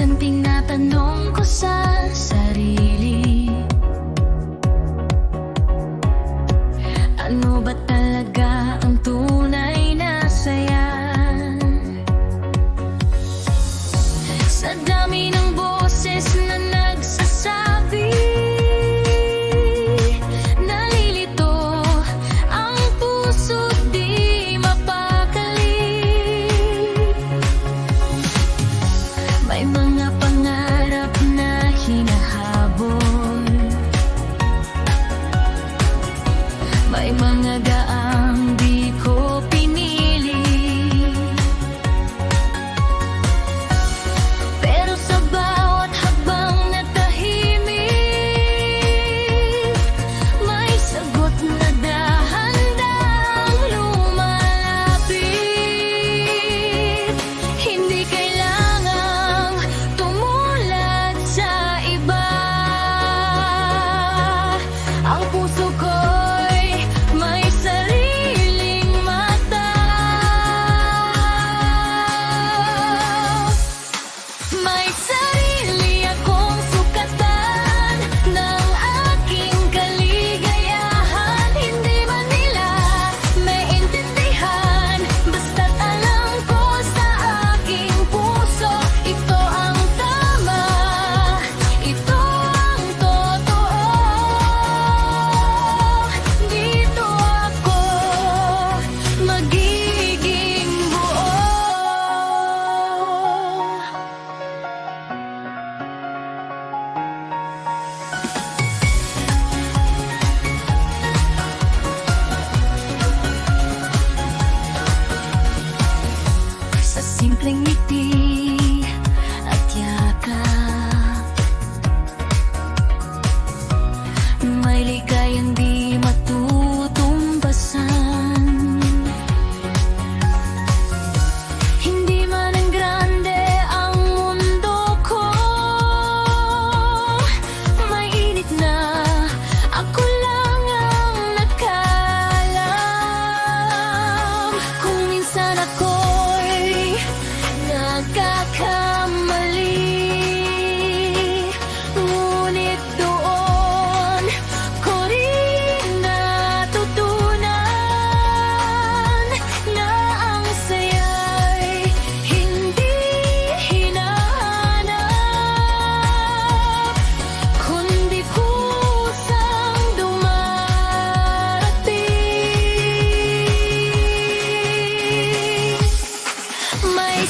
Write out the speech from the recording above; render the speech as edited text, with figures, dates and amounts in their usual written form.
Minsan tinatanong ko sa sarili, ano ba talaga ang tunay na saya? Sa dami ng boses na nagsasabi, nalilito ang puso't di mapakali. May mga pangarap na hinahabol, may mga daang di ko pinili. Pero sa bawat habang natahimik, may sagot na dahan-dahang lumalapit. Hindi kailangang tumulad sa iba. Ang puso ko'y may sariling mata. May sarili akong sukatan ng aking kaligayahan. Hindi man nila maintindihan, basta't alam ko sa aking puso, ito ang tama, ito ang totoo. Dito ako magiging buo. Sa simpleng ngiti at yakap, may ligayang di matutumbasan. Hindi man ang grande ang mundo ko, mainit na ako lang ang nakaalam. Kung minsan ako'y nagkakamali, ngunit doon ko rin natutunan na ang saya'y hindi hinahanap, kundi kusang dumarating. May